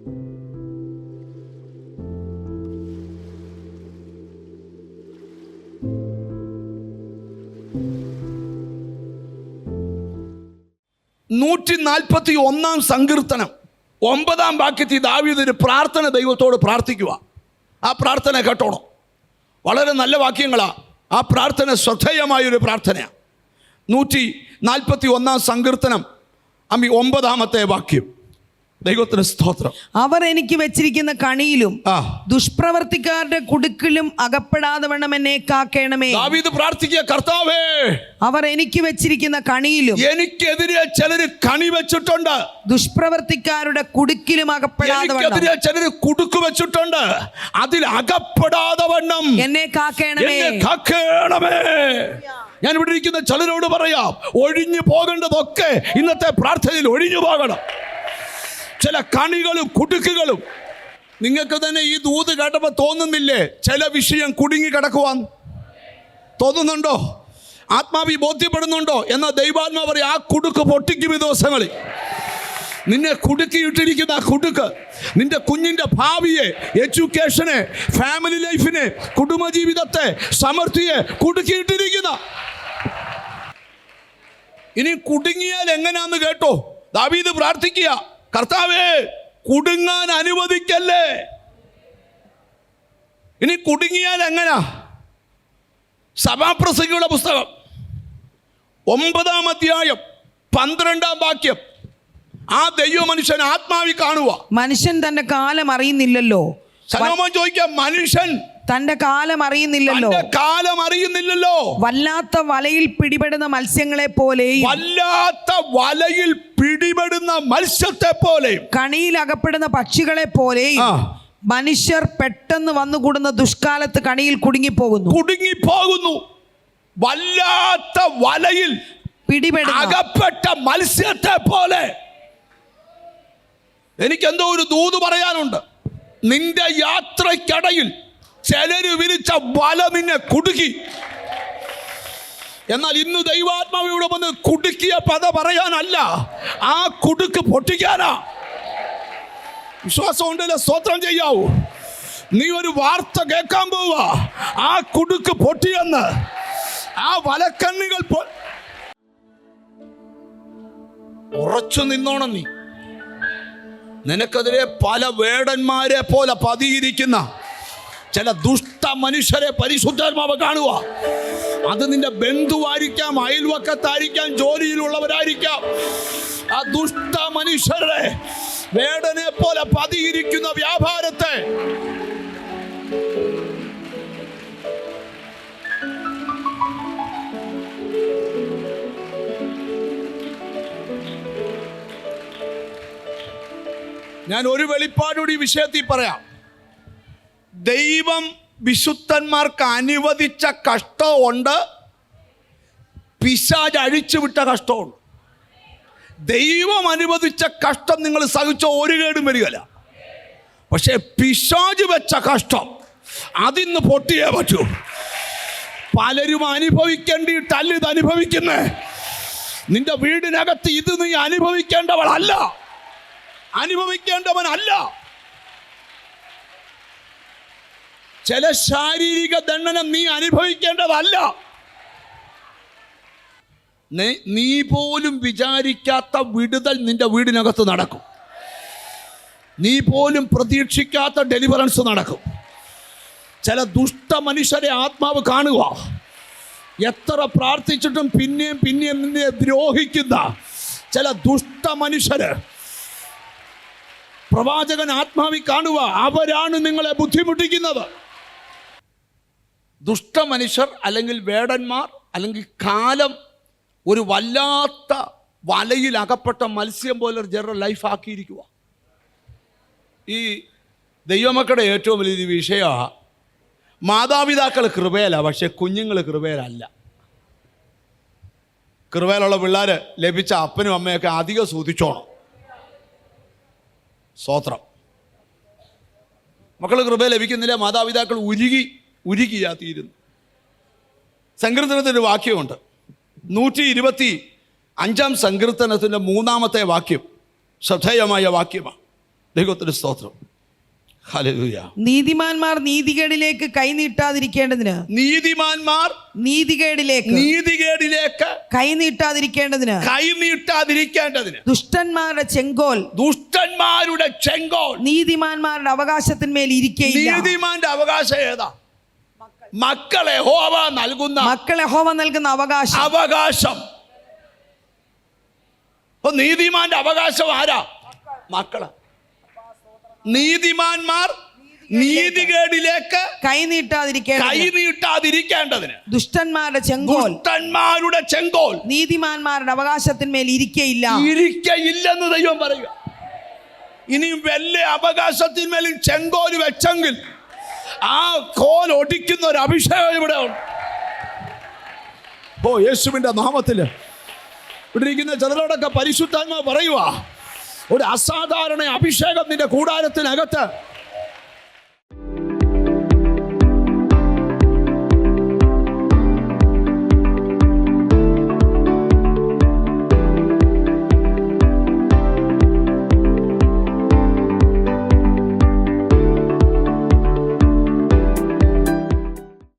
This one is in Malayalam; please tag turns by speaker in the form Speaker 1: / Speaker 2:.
Speaker 1: 141 സങ്കീർത്തനം 9 വാക്യത്തിൽ ദാവീദ് ഒരു പ്രാർത്ഥന ദൈവത്തോട് പ്രാർത്ഥിക്കുക. ആ പ്രാർത്ഥന കേട്ടോണം. വളരെ നല്ല വാക്യങ്ങളാണ്. ആ പ്രാർത്ഥന ശ്രദ്ധേയമായൊരു പ്രാർത്ഥനയാണ്. 141 സങ്കീർത്തനം 9 വാക്യം. ദൈവത്തിന് സ്തോത്രം.
Speaker 2: അവർ എനിക്ക് വെച്ചിരിക്കുന്ന കണിയിലും ദുഷ്പ്രവർത്തിക്കാരുടെ കുടുക്കിലും അകപ്പെടാതെ വണ്ണം എന്നെ കാക്കേണമേ.
Speaker 1: ദാവീദ് പ്രാർത്ഥിക്കുക, കർത്താവേ, അവർ
Speaker 2: എനിക്ക് വെച്ചിരിക്കുന്ന കണിയിലും
Speaker 1: എനിക്കെതിരെ ചിലര് കണി വെച്ചിട്ടുണ്ട്,
Speaker 2: ദുഷ്പ്രവർത്തിക്കാരുടെ കുടുക്കിലും അകപ്പെടാതെ വണ്ണം
Speaker 1: ചിലര് കുടുക്ക് വെച്ചിട്ടുണ്ട്, അതിൽ അകപ്പെടാതെ വണ്ണം
Speaker 2: എന്നെ കാക്കേണമേ.
Speaker 1: ഞാൻ ഇവിടെ ഇരിക്കുന്ന ചിലരോട് പറയാം, ഒഴിഞ്ഞു പോകേണ്ടതൊക്കെ ഇന്നത്തെ പ്രാർത്ഥനയിൽ ഒഴിഞ്ഞു പോകണം. ചില കണികളും കുടുക്കുകളും. നിങ്ങൾക്ക് തന്നെ ഈ ദൂത് കേട്ടപ്പോൾ തോന്നുന്നില്ലേ ചില വിഷയം കുടുങ്ങി കിടക്കുവാൻ? തോന്നുന്നുണ്ടോ? ആത്മാവി ബോധ്യപ്പെടുന്നുണ്ടോ? എന്നാൽ ദൈവാത്മാ പറയും, ആ കുടുക്ക് പൊട്ടിക്കും ഈ ദിവസങ്ങളിൽ. നിന്നെ കുടുക്കിയിട്ടിരിക്കുന്ന ആ കുടുക്ക് നിന്റെ കുഞ്ഞിൻ്റെ ഭാവിയെ, എഡ്യൂക്കേഷനെ, ഫാമിലി ലൈഫിനെ, കുടുംബജീവിതത്തെ, സമൃദ്ധിയെ കുടുക്കിയിട്ടിരിക്കുന്ന. ഇനി കുടുങ്ങിയാൽ എങ്ങനെയാന്ന് കേട്ടോ? ദാവീദ് പ്രാർത്ഥിക്കുക, കർത്താവേ, കുടുങ്ങാൻ അനുവദിക്കല്ലേ. ഇനി കുടുങ്ങിയാൽ എങ്ങനാ? സഭാപ്രസംഗിയുടെ പുസ്തകം 9 അധ്യായം 12 വാക്യം. ആ ദൈവ മനുഷ്യൻ ആത്മാവി കാണുക.
Speaker 2: മനുഷ്യൻ തന്റെ കാലം അറിയുന്നില്ലല്ലോ.
Speaker 1: സലോമോൻ ചോദിക്കാം, മനുഷ്യൻ
Speaker 2: തന്റെ കാലം അറിയുന്നില്ലല്ലോ. വല്ലാത്ത വലയിൽ പിടിപെടുന്ന മത്സ്യങ്ങളെ പോലെയും,
Speaker 1: മത്സ്യത്തെ പോലെയും,
Speaker 2: കണിയിൽ അകപ്പെടുന്ന പക്ഷികളെ പോലെയും മനുഷ്യർ പെട്ടെന്ന് വന്നുകൂടുന്ന ദുഷ്കാലത്ത് കണിയിൽ കുടുങ്ങിപ്പോകുന്നു.
Speaker 1: വല്ലാത്ത വലയിൽ പിടിപെടുന്ന അകപ്പെട്ട മത്സ്യത്തെ പോലെ. എനിക്കെന്തോ ഒരു ദൂത് പറയാനുണ്ട്. നിന്റെ യാത്രയ്ക്കിടയിൽ ചിലര് വിരിച്ച വല നിന്നെ കുടുക്കി. എന്നാൽ ഇന്ന് ദൈവാത്മാവിലൂടെ വന്ന് കുടുക്കിയ പദ പറയാനല്ല, ആ കുടുക്ക് പൊട്ടിക്കാനാ. വിശ്വാസം ഉണ്ടല്ലോ, സ്തോത്രം ചെയ്യാവൂ. നീ ഒരു വാർത്ത കേൾക്കാൻ പോവുക, ആ കുടുക്ക് പൊട്ടിയെന്ന്. ആ വലക്കണ്ണികൾ ഉറച്ചു നിന്നോണം. നീ നിനക്കെതിരെ പല വേടന്മാരെ പോലെ പതിയിരിക്കുന്ന ചില ദുഷ്ട മനുഷ്യരെ പരിശുദ്ധാത്മാവ് കാണുക. അത് നിന്റെ ബന്ധുവായിരിക്കാം, അയൽവക്കത്തായിരിക്കാം, ജോലിയിലുള്ളവരായിരിക്കാം. ആ ദുഷ്ട മനുഷ്യരെ, വേടനെ പോലെ പതിയിരിക്കുന്ന വ്യാപാരത്തെ ഞാൻ ഒരു വെളിപ്പാടുകൂടി വിഷയത്തിൽ പറയാം. ദൈവം വിശുദ്ധന്മാർക്ക് അനുവദിച്ച കഷ്ടമുണ്ട്, പിശാച് അഴിച്ചുവിട്ട കഷ്ടമുണ്ട്. ദൈവം അനുവദിച്ച കഷ്ടം നിങ്ങൾ സഹിച്ച ഒരു കേടും വരികയില്ല. പക്ഷെ പിശാച് വെച്ച കഷ്ടം അതിന്ന് പൊട്ടിയേ പറ്റൂ. പലരും അനുഭവിക്കേണ്ടിയിട്ടല്ല ഇത് അനുഭവിക്കുന്നേ. നിന്റെ വീടിനകത്ത് ഇത് നീ അനുഭവിക്കേണ്ടവളല്ല, അനുഭവിക്കേണ്ടവനല്ല. ചില ശാരീരിക ദണ്ഡനം നീ അനുഭവിക്കേണ്ടതല്ല. നീ പോലും വിചാരിക്കാത്ത വിടുതൽ നിന്റെ വീടിനകത്ത് നടക്കും. നീ പോലും പ്രതീക്ഷിക്കാത്ത ഡെലിവറൻസ് നടക്കും. ചില ദുഷ്ട മനുഷ്യരെ ആത്മാവ് കാണുക. എത്ര പ്രാർത്ഥിച്ചിട്ടും പിന്നെയും നിന്നെ ദ്രോഹിക്കുന്ന ചില ദുഷ്ട മനുഷ്യര് പ്രവാചകൻ ആത്മാവി കാണുക. അവരാണ് നിങ്ങളെ ബുദ്ധിമുട്ടിക്കുന്നത്. ദുഷ്ട മനുഷ്യർ അല്ലെങ്കിൽ വേടന്മാർ അല്ലെങ്കിൽ കാലം ഒരു വല്ലാത്ത വലയിൽ അകപ്പെട്ട മത്സ്യം പോലെ ജനറൽ ലൈഫ് ആക്കിയിരിക്കുക. ഈ ദൈവമക്കളുടെ ഏറ്റവും വലിയ വിഷയമാണ് മാതാപിതാക്കൾ കൃപയല്ല, പക്ഷെ കുഞ്ഞുങ്ങൾ കൃപയലല്ല. കൃപയിലുള്ള പിള്ളേർ ലഭിച്ച അപ്പനും അമ്മയൊക്കെ അധികം സൂക്ഷിച്ചോണം. സ്തോത്രം. മക്കൾ കൃപ ലഭിക്കുന്നില്ല, മാതാപിതാക്കൾ ഉരുകിയാ തീരുന്നു. സങ്കീർത്തനത്തിൻ്റെ വാക്യമുണ്ട്, 125 സങ്കീർത്തനത്തിൻ്റെ 3 വാക്യം ശ്രദ്ധേയമായ വാക്യമാണ്. ദൈവത്തിന് സ്തോത്രം. ഹല്ലേലൂയ.
Speaker 2: നീതിമാന്മാർ നീതികേടിലേക്ക് കൈനീട്ടാതിരിക്കേണ്ടതിന്
Speaker 1: നീതിമാന്മാർ
Speaker 2: നീതികേടിലേക്ക് കൈനീട്ടാതിരിക്കേണ്ടതിന് ദുഷ്ടന്മാരുടെ ചെങ്കോൽ നീതിമാന്മാരുടെ അവകാശത്തിന്മേൽ ഇരിക്കയില്ല.
Speaker 1: നീതിമാന്റെ അവകാശം ഏതാ? മക്കളെ യഹോവ നൽകുന്ന അവകാശം. നീതിമാന്റെ അവകാശം ആരാ? മക്കള്. നീതിമാന്മാർ നീതികേടിലേക്ക് കൈനീട്ടാതിരിക്കേണ്ടതിന് ദുഷ്ടന്മാരുടെ ചെങ്കോൽ
Speaker 2: നീതിമാന്മാരുടെ അവകാശത്തിന്മേൽ
Speaker 1: ഇരിക്കയില്ലെന്ന് ദൈവം പറയുക. ഇനിയും വല്ല അവകാശത്തിന്മേലും ചെങ്കോല് വെച്ചെങ്കിൽ ആ കോൽ ഒടിക്കുന്ന ഒരു അഭിഷേകം ഇവിടെ ഉണ്ട്. ഓ യേശുവിന്റെ നാമത്തില് ഇവിടെ ഇരിക്കുന്ന ചിലരോടൊക്കെ പരിശുദ്ധാത്മാവ് പറയുക, ഒരു അസാധാരണ അഭിഷേകം നിന്റെ കൂടാരത്തിനകത്ത്